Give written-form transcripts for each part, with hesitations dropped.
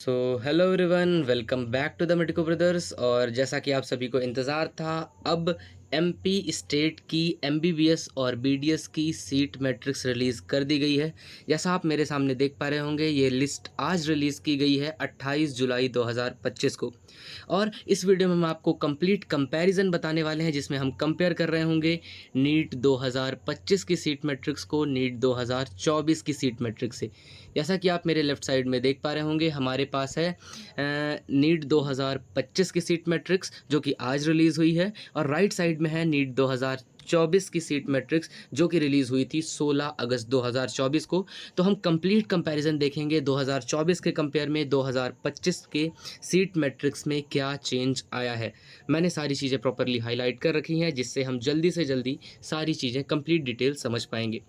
So hello everyone, welcome back to the medico brothers. और जैसा कि आप सभी को इंतज़ार था, अब एमपी स्टेट की एमबीबीएस और बीडीएस की सीट मैट्रिक्स रिलीज़ कर दी गई है। जैसा आप मेरे सामने देख पा रहे होंगे, ये लिस्ट आज रिलीज़ की गई है 28 जुलाई 2025 को। और इस वीडियो में हम आपको कंप्लीट कंपैरिजन बताने वाले हैं, जिसमें हम कंपेयर कर रहे होंगे नीट 2025 की सीट मैट्रिक्स को नीट 2024 की सीट मैट्रिक्स से। जैसा कि आप मेरे लेफ़्ट साइड में देख पा रहे होंगे, हमारे पास है नीट 2025 की सीट मैट्रिक्स जो कि आज रिलीज़ हुई है, और राइट साइड में है नीट 2024 की सीट मैट्रिक्स जो कि रिलीज़ हुई थी 16 अगस्त 2024 को। तो हम कंप्लीट कंपैरिजन देखेंगे 2024 के कंपेयर में 2025 के सीट मैट्रिक्स में क्या चेंज आया है। मैंने सारी चीज़ें प्रॉपरली हाईलाइट कर रखी हैं, जिससे हम जल्दी से जल्दी सारी चीज़ें कंप्लीट डिटेल समझ पाएंगे।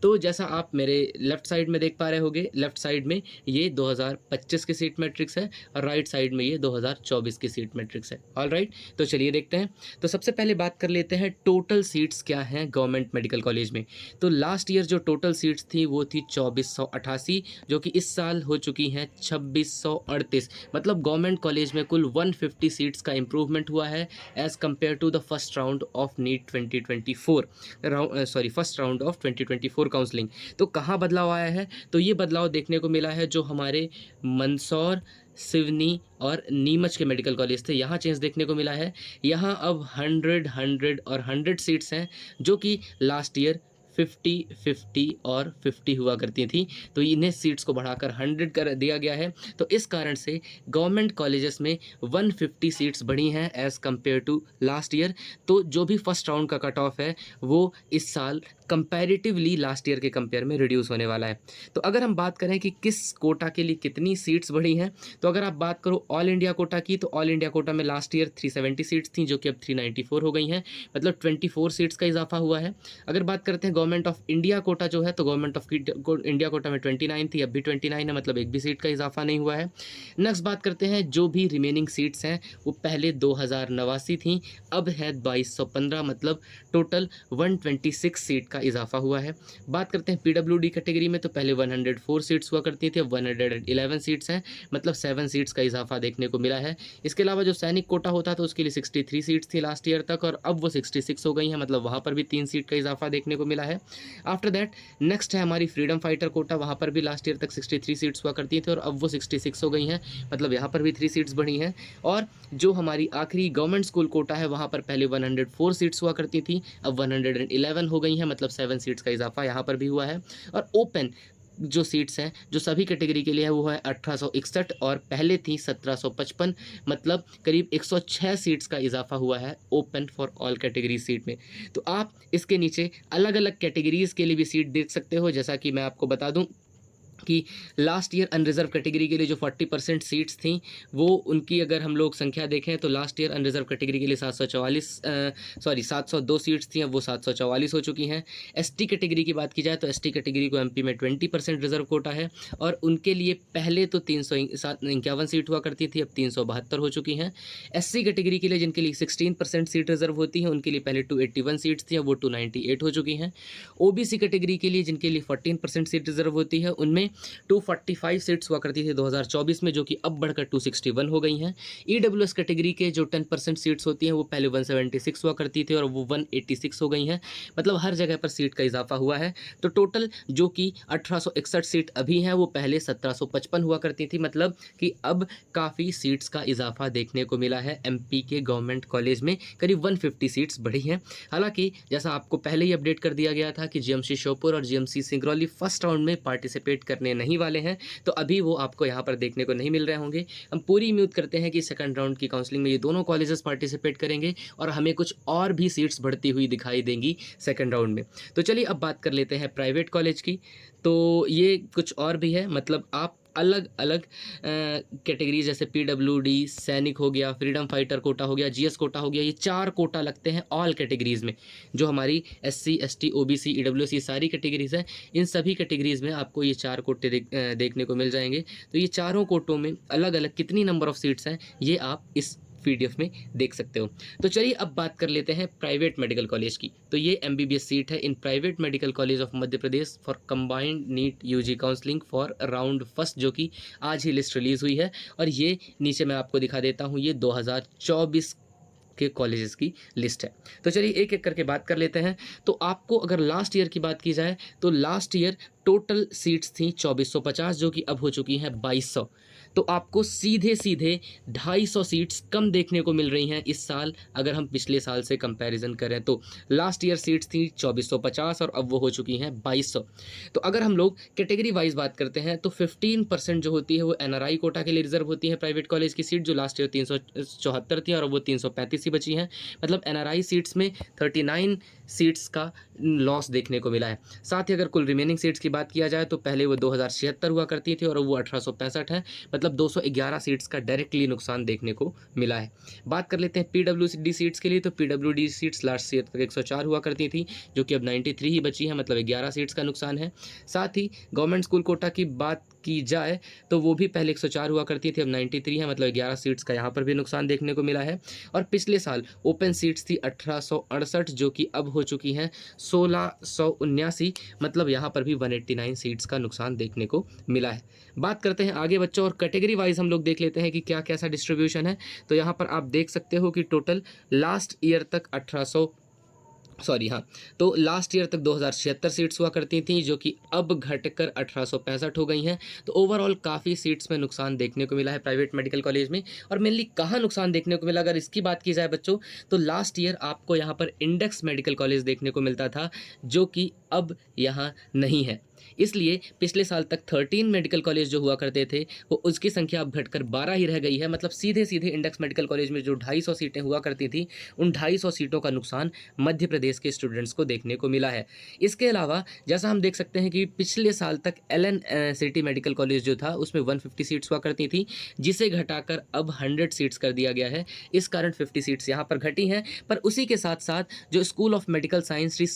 तो जैसा आप मेरे लेफ़्ट साइड में देख पा रहे होंगे, लेफ़्ट साइड में ये 2025 की सीट मैट्रिक्स है और राइट साइड में ये 2024 की सीट मैट्रिक्स है। ऑलराइट, तो चलिए देखते हैं। तो सबसे पहले बात कर लेते हैं टोटल सीट्स क्या हैं गवर्नमेंट मेडिकल कॉलेज में। तो लास्ट ईयर जो टोटल सीट्स थी वो थी 2488, जो कि इस साल हो चुकी हैं 2638। मतलब गवर्नमेंट कॉलेज में कुल 150 सीट्स का इम्प्रूवमेंट हुआ है as compare to the first round of NEET 2024, first round of 2024 counselling. तो कहाँ बदलाव आया है? तो ये बदलाव देखने को मिला है जो हमारे मंदसौर, सिवनी और नीमच के मेडिकल कॉलेज थे, यहाँ चेंज देखने को मिला है। यहाँ अब 100 और 100 सीट्स हैं, जो कि लास्ट ईयर 50-50 और 50 हुआ करती थी। तो इन्हें सीट्स को बढ़ाकर 100 कर दिया गया है। तो इस कारण से गवर्नमेंट कॉलेजेस में 150 सीट्स बढ़ी हैं as compare to last year. तो जो भी फर्स्ट राउंड का कट ऑफ है वो इस साल कंपैरेटिवली लास्ट ईयर के कंपेयर में रिड्यूस होने वाला है। तो अगर हम बात करें कि किस कोटा के लिए कितनी सीट्स बढ़ी हैं, तो अगर आप बात करो ऑल इंडिया कोटा की, तो ऑल इंडिया कोटा में लास्ट ईयर 370 सीट्स थी, जो कि अब 394 हो गई हैं। मतलब 24 सीट्स का इजाफा हुआ है। अगर बात करते हैं गवर्नमेंट ऑफ इंडिया कोटा जो है, तो गवर्नमेंट ऑफ इंडिया कोटा में 29 थी, अब भी 29 है, मतलब एक भी सीट का इजाफा नहीं हुआ है। नेक्स्ट बात करते हैं, जो भी रिमेनिंग सीट्स हैं वो पहले 2089 थी, अब है 2215, मतलब टोटल 126 सीट का इजाफा हुआ है। बात करते हैं पीडब्ल्यूडी कैटेगरी में, तो पहले 104 सीट्स हुआ करती थी, अब 111 सीट्स हैं, मतलब 7 सीट्स का इजाफा देखने को मिला है। इसके अलावा जो सैनिक कोटा होता था उसके लिए 63 सीट्स थी लास्ट ईयर तक, और अब वो 66 हो गई हैं, मतलब वहाँ पर भी 3 सीट का इजाफा देखने को मिला है। आफ्टर दैट नेक्स्ट है हमारी फ्रीडम फाइटर कोटा, वहाँ पर भी लास्ट ईयर तक 63 सीट्स हुआ करती थी और अब वो 66 हो गई हैं, मतलब यहाँ पर भी 3 सीट्स बढ़ी हैं। और जो हमारी आखिरी गवर्नमेंट स्कूल कोटा है, वहाँ पर पहले 104 सीट्स हुआ करती थी, अब 111 हो गई हैं, मतलब 7 सीट्स का इजाफा यहाँ पर भी हुआ है। और ओपन जो सीट्स हैं जो सभी कैटेगरी के लिए है वो है 1861, और पहले थी 1755, मतलब करीब 106 सीट्स का इजाफा हुआ है open for all category seat में। तो आप इसके नीचे अलग अलग कैटेगरीज़ के लिए भी सीट देख सकते हो। जैसा कि मैं आपको बता दूं कि लास्ट ईयर अनरिज़र्व कैटेगरी के लिए जो 40% सीट्स थी, वो उनकी अगर हम लोग संख्या देखें तो लास्ट ईयर अनरिज़र्व कैटेगरी के लिए 702 सीट्स थी, अब वो 744 हो चुकी हैं। एसटी कैटेगरी की बात की जाए तो एसटी कैटेगरी को एमपी में 20% रिजर्व कोटा है, और उनके लिए पहले तो 351 सीट हुआ करती थी, अब 372 हो चुकी हैं। एससी कैटेगरी के लिए जिनके लिए 16% सीट रिजर्व होती है, उनके लिए पहले 281 सीट्स थी, अब वो 298 हो चुकी हैं। ओबीसी कैटेगरी के लिए जिनके लिए 14% सीट रिजर्व होती है, उनमें 245 सीट्स हुआ करती थी 2024 में, जो कि अब बढ़कर 261 हो गई हैं। ईडब्ल्यूएस कैटेगरी के जो 10% सीट्स होती हैं वो पहले 176 हुआ करती थी और वो 186 हो गई हैं, मतलब हर जगह पर सीट का इजाफा हुआ है। तो टोटल जो कि 1861 सीट अभी हैं वो पहले 1755 हुआ करती थी, मतलब कि अब काफ़ी सीट्स का इजाफा देखने को मिला है एमपी के गवर्नमेंट कॉलेज में, करीब 150 सीट्स बढ़ी हैं। हालांकि जैसा आपको पहले ही अपडेट कर दिया गया था कि जीएमसी श्योपुर और जीएमसी सिंगरौली फर्स्ट राउंड में पार्टिसिपेट करने नहीं वाले हैं, तो अभी वो आपको यहाँ पर देखने को नहीं मिल रहे होंगे। हम पूरी उम्मीद करते हैं कि सेकंड राउंड की काउंसलिंग में ये दोनों कॉलेजेस पार्टिसिपेट करेंगे और हमें कुछ और भी सीट्स बढ़ती हुई दिखाई देंगी सेकंड राउंड में। तो चलिए अब बात कर लेते हैं प्राइवेट कॉलेज की। तो ये कुछ और भी है, मतलब आप अलग अलग कैटेगरीज जैसे पीडब्ल्यूडी, सैनिक हो गया, फ्रीडम फाइटर कोटा हो गया, जीएस कोटा हो गया, ये 4 कोटा लगते हैं ऑल कैटेगरीज में। जो हमारी एससी, एसटी, ओबीसी, ईडब्ल्यूएस ये सारी कैटेगरीज हैं, इन सभी कैटेगरीज में आपको ये 4 कोटे देखने को मिल जाएंगे। तो ये चारों कोटों में अलग अलग कितनी नंबर ऑफ सीट्स हैं ये आप इस पीडीएफ में देख सकते हो। तो चलिए अब बात कर लेते हैं प्राइवेट मेडिकल कॉलेज की। तो ये एमबीबीएस सीट है in private medical college of Madhya Pradesh for combined NEET UG counselling for round first, जो कि आज ही लिस्ट रिलीज हुई है। और ये नीचे मैं आपको दिखा देता हूँ, ये 2024 के कॉलेजेस की लिस्ट है। तो चलिए एक एक करके बात कर लेते हैं। तो आपको अगर लास्ट ईयर की बात की जाए तो लास्ट ईयर टोटल सीट्स थी 2450, जो कि अब हो चुकी हैं 2200। तो आपको सीधे सीधे 250 सीट्स कम देखने को मिल रही हैं इस साल, अगर हम पिछले साल से कंपैरिजन करें तो। लास्ट ईयर सीट्स थी 2450 और अब वो हो चुकी हैं 2200। तो अगर हम लोग कैटेगरी वाइज बात करते हैं तो 15% जो होती है वो एनआरआई कोटा के लिए रिजर्व होती है प्राइवेट कॉलेज की सीट, जो लास्ट ईयर 374 थी और अब वो 335 ही बची हैं। मतलब एनआरआई सीट्स में 39 सीट्स का लॉस देखने को मिला है। साथ ही अगर कुल रिमेनिंग सीट्स की बात किया जाए तो पहले वो 2076 हुआ करती थी और वो 1865 है। मतलब 211 सीट्स का डायरेक्टली नुकसान देखने को मिला है। बात कर लेते हैं पीडब्ल्यूडी सीट्स के लिए। तो पीडब्ल्यूडी सीट्स लास्ट ईयर तक 104 हुआ करती थी, जो कि अब 93 ही बची है, मतलब 11 सीट्स का नुकसान है। साथ ही गवर्नमेंट स्कूल कोटा की बात की जाए तो वो भी पहले 104 हुआ करती थी, अब 93 है, मतलब 11 सीट्स का यहाँ पर भी नुकसान देखने को मिला है। और पिछले साल ओपन सीट्स थी 1868, जो कि अब हो चुकी हैं 1679, मतलब यहाँ पर भी 189 सीट्स का नुकसान देखने को मिला है। बात करते हैं आगे बच्चों, और कैटेगरी वाइज हम लोग देख लेते हैं कि क्या कैसा डिस्ट्रीब्यूशन है। तो यहाँ पर आप देख सकते हो कि टोटल लास्ट ईयर तक तो लास्ट ईयर तक 2076 सीट्स हुआ करती थी, जो कि अब घटकर 1865 हो गई हैं। तो ओवरऑल काफ़ी सीट्स में नुकसान देखने को मिला है प्राइवेट मेडिकल कॉलेज में। और मेनली कहाँ नुकसान देखने को मिला, अगर इसकी बात की जाए बच्चों, तो लास्ट ईयर आपको यहाँ पर इंडेक्स मेडिकल कॉलेज देखने को मिलता था, जो कि अब यहाँ नहीं है। इसलिए पिछले साल तक 13 मेडिकल कॉलेज जो हुआ करते थे वो उसकी संख्या अब घटकर 12 ही रह गई है। मतलब सीधे सीधे इंडेक्स मेडिकल कॉलेज में जो 250 सीटें हुआ करती थी, उन 250 सीटों का नुकसान मध्य प्रदेश के स्टूडेंट्स को देखने को मिला है। इसके अलावा जैसा हम देख सकते हैं कि पिछले साल तक एलन सिटी मेडिकल कॉलेज जो था उसमें 150 सीट्स हुआ करती थी, जिसे घटाकर अब 100 सीट्स कर दिया गया है। इस कारण 50 सीट्स यहाँ पर घटी हैं। पर उसी के साथ साथ जो school of medical science Shri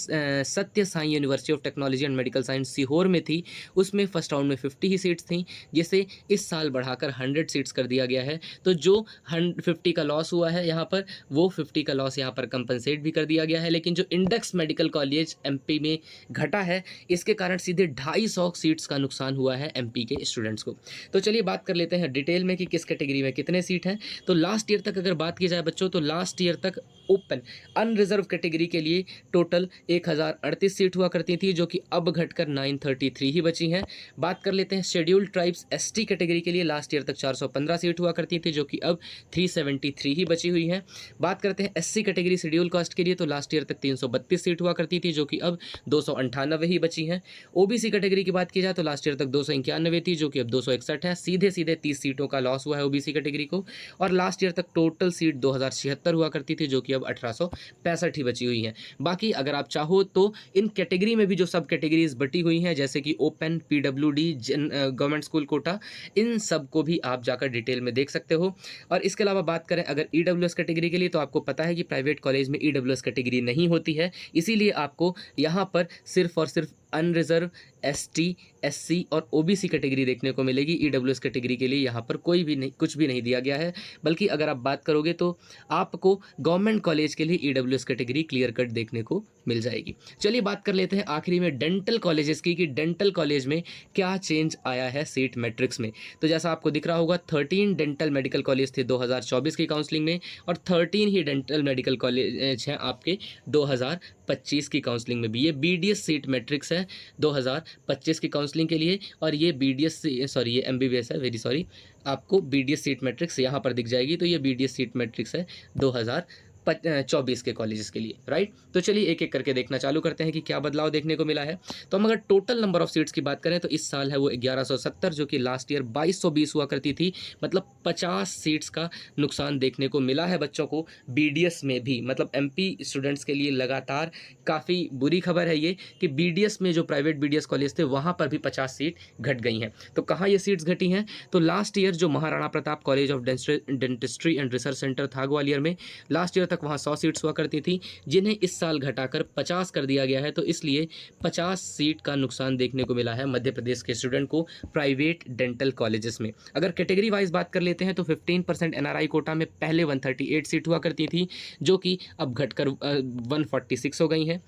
Satya Sai university of technology and medical science Sehore में थी, उसमें फर्स्ट राउंड में 50 ही सीट्स थी, जिसे इस साल बढ़ाकर 100 सीट्स कर दिया गया है। तो जो 50 का लॉस हुआ है यहाँ पर, वो 50 का लॉस यहाँ पर कंपनसेट भी कर दिया गया है। लेकिन जो इंडेक्स मेडिकल कॉलेज एमपी में घटा है, इसके कारण सीधे 250 सीट्स का नुकसान हुआ है एमपी के स्टूडेंट्स को। तो चलिए बात कर लेते हैं डिटेल में कि किस कैटेगरी में कितने सीट हैं। तो लास्ट ईयर तक अगर बात की जाए बच्चों, तो लास्ट ईयर तक ओपन अनरिजर्व कैटेगरी के लिए टोटल 1038 सीट हुआ करती थी, जो कि अब घटकर 933 ही बची हैं। बात कर लेते हैं शेड्यूल्ड ट्राइब्स एसटी कैटेगरी के लिए, लास्ट ईयर तक 415 सीट हुआ करती थी, जो कि अब 373 ही बची हुई हैं। बात करते हैं एससी कैटेगरी शेड्यूल कास्ट के लिए, तो लास्ट ईयर तक 332 सीट हुआ करती थी, जो कि अब 298 ही बची हैं। ओबीसी कैटेगरी की बात की जाए तो लास्ट ईयर तक 291 थी, जो कि अब 261 है। सीधे सीधे 30 सीटों का लॉस हुआ है ओबीसी कैटेगरी को। और लास्ट ईयर तक टोटल सीट 2076 हुआ करती थी, जो कि अब 1865 ही बची हुई हैं। बाकी अगर आप चाहो तो इन कैटेगरी में भी जो सब कैटेगरीज बटी हुई हैं, जैसे कि open, PWD, government school quota, इन सब को भी आप जाकर डिटेल में देख सकते हो। और इसके अलावा बात करें अगर ईडब्ल्यूएस कैटेगरी के लिए, तो आपको पता है कि प्राइवेट कॉलेज में ईडब्ल्यूएस कैटेगरी नहीं होती है, इसीलिए आपको यहाँ पर सिर्फ और सिर्फ अनरिजर्व, एसटी, एससी और ओबीसी कैटेगरी देखने को मिलेगी। ईडब्ल्यूएस कैटेगरी के लिए यहाँ पर कोई भी नहीं, कुछ भी नहीं दिया गया है। बल्कि अगर आप बात करोगे तो आपको गवर्नमेंट कॉलेज के लिए ईडब्ल्यूएस कैटेगरी क्लियर कट देखने को मिल जाएगी। चलिए बात कर लेते हैं आखिरी में डेंटल कॉलेजेस की, कि डेंटल कॉलेज में क्या चेंज आया है सीट मैट्रिक्स में। तो जैसा आपको दिख रहा होगा, 13 डेंटल मेडिकल कॉलेज थे 2024 की काउंसलिंग में, और 13 ही डेंटल मेडिकल कॉलेज हैं आपके 2025 की काउंसलिंग में भी। ये बीडीएस सीट मैट्रिक्स है 2025 की काउंसलिंग के लिए, और ये ये एमबीबीएस है, वेरी सॉरी, आपको बीडीएस सीट मैट्रिक्स यहाँ पर दिख जाएगी। तो ये बीडीएस सीट मैट्रिक्स है 2024 के कॉलेजेस के लिए, राइट। तो चलिए एक एक करके देखना चालू करते हैं कि क्या बदलाव देखने को मिला है। तो हम अगर टोटल नंबर ऑफ सीट्स की बात करें तो इस साल है वो 1170, जो कि लास्ट ईयर 2220 हुआ करती थी। मतलब 50 सीट्स का नुकसान देखने को मिला है बच्चों को बीडीएस में भी। मतलब एमपी स्टूडेंट्स के लिए लगातार काफ़ी बुरी खबर है ये, कि बीडीएस में जो प्राइवेट बीडीएस कॉलेज थे वहाँ पर भी 50 सीट घट गई हैं। तो कहाँ ये सीट्स घटी हैं, तो लास्ट ईयर जो Maharana Pratap college of dentistry and research centre था ग्वालियर में, लास्ट ईयर तक वहाँ 100 सीट्स हुआ करती थी, जिन्हें इस साल घटाकर 50 कर दिया गया है। तो इसलिए 50 सीट का नुकसान देखने को मिला है मध्य प्रदेश के स्टूडेंट को प्राइवेट डेंटल कॉलेजेस में। अगर कैटेगरी वाइज बात कर लेते हैं तो 15% एनआरआई कोटा में पहले 138 सीट हुआ करती थी, जो कि अब घटकर 146 हो गई हैं।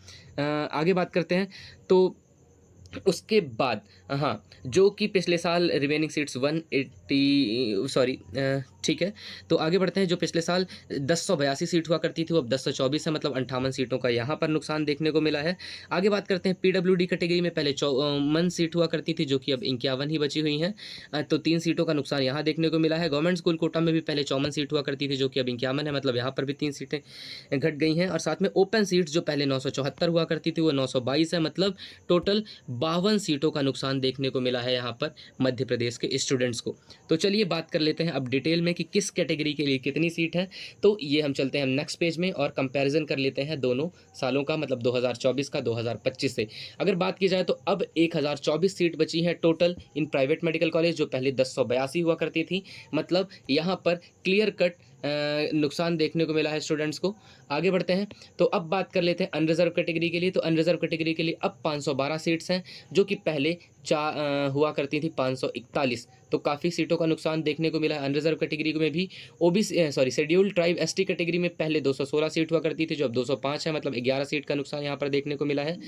आगे बात करते हैं तो उसके बाद हाँ, जो कि पिछले साल रिमेनिंग सीट्स 180 सॉरी ठीक है। तो आगे बढ़ते हैं। जो पिछले साल 1082 सीट हुआ करती थी वो अब 1024 है, मतलब 58 सीटों का यहाँ पर नुकसान देखने को मिला है। आगे बात करते हैं पीडब्ल्यूडी कैटेगरी में पहले 54 सीट हुआ करती थी, जो कि अब 51 ही बची हुई हैं। तो 3 सीटों का नुकसान यहाँ देखने को मिला है। गवर्नमेंट स्कूल कोटा में भी पहले 54 सीट हुआ करती थी, जो कि अब 51 है, मतलब यहाँ पर भी 3 सीटें घट गई हैं। और साथ में ओपन सीट्स जो पहले 974 हुआ करती थी वो 922 है, मतलब टोटल 52 सीटों का नुकसान देखने को मिला है यहाँ पर मध्य प्रदेश के स्टूडेंट्स को। तो चलिए बात कर लेते हैं अब डिटेल में कि किस कैटेगरी के लिए कितनी सीट है। तो ये हम चलते हैं नेक्स्ट पेज में और कंपैरिजन कर लेते हैं दोनों सालों का, मतलब 2024 का 2025 से। अगर बात की जाए तो अब 1024 सीट बची है टोटल इन प्राइवेट मेडिकल कॉलेज, जो पहले 1082 हुआ करती थी, मतलब यहाँ पर क्लियर कट नुकसान देखने को मिला है स्टूडेंट्स को। आगे बढ़ते हैं तो अब बात कर लेते हैं अनरिजर्व कैटेगरी के लिए। तो अनरिजर्व कैटेगरी के लिए अब 512 सीट्स हैं, जो कि पहले हुआ करती थी 541। तो काफ़ी सीटों का नुकसान देखने को मिला है अनरिजर्व कैटेगरी में भी। OBC scheduled tribe ST category में पहले 216 सीट हुआ करती थी, जो अब 205 है, मतलब 11 सीट का नुकसान यहाँ पर देखने को मिला है।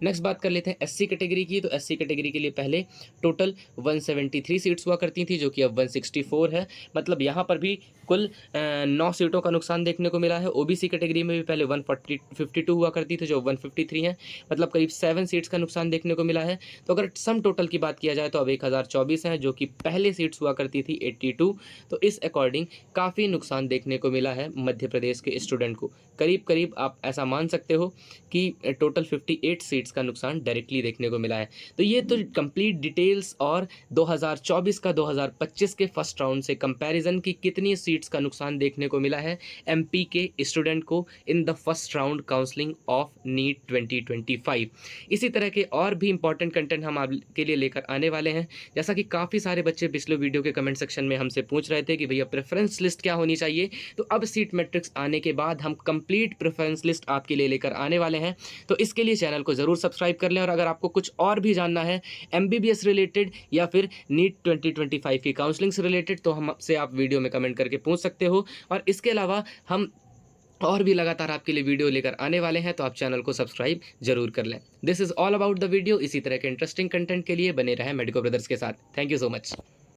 नेक्स्ट बात कर लेते हैं एससी कैटेगरी की। तो एससी कैटेगरी के लिए पहले टोटल 173 सीट्स हुआ करती थी, जो कि अब 164 है, मतलब यहाँ पर भी कुल 9 सीटों का नुकसान देखने को मिला है। ओबीसी कैटेगरी में भी पहले 152 हुआ करती थी, जो 153 है, मतलब करीब 7 सीट्स का नुकसान देखने को मिला है। तो अगर सम टोटल की बात किया जाए तो अब 1024 है, जो कि पहले सीट्स हुआ करती थी 82। तो इस अकॉर्डिंग काफ़ी नुकसान देखने को मिला है मध्य प्रदेश के स्टूडेंट को। करीब करीब आप ऐसा मान सकते हो कि टोटल 58 सीट्स का नुकसान डायरेक्टली देखने को मिला है। तो ये तो कंप्लीट डिटेल्स और 2024 का 2025 के फर्स्ट राउंड से कंपैरिजन की कितनी सीट्स का नुकसान देखने को मिला है एमपी के स्टूडेंट को in the first round counselling of NEET 2025। इसी तरह के और भी इंपॉर्टेंट कंटेंट हम आपके लिए लेकर आने वाले हैं। जैसा कि काफ़ी सारे बच्चे पिछले वीडियो के कमेंट सेक्शन में हमसे पूछ रहे थे कि भैया प्रेफरेंस लिस्ट क्या होनी चाहिए, तो अब सीट मैट्रिक्स आने के बाद हम कंप्लीट प्रेफरेंस लिस्ट आपके लिए लेकर आने वाले हैं। तो इसके लिए चैनल को ज़रूर सब्सक्राइब कर लें। और अगर आपको कुछ और भी जानना है एमबीबीएस रिलेटेड या फिर नीट 2025 की काउंसलिंग से रिलेटेड, तो हमसे आप वीडियो में कमेंट करके पूछ सकते हो। और इसके अलावा हम और भी लगातार आपके लिए वीडियो लेकर आने वाले हैं, तो आप चैनल को सब्सक्राइब जरूर कर लें। This is all about the video. इसी तरह के इंटरेस्टिंग कंटेंट के लिए बने रहें मेडिको ब्रदर्स के साथ। Thank you so much.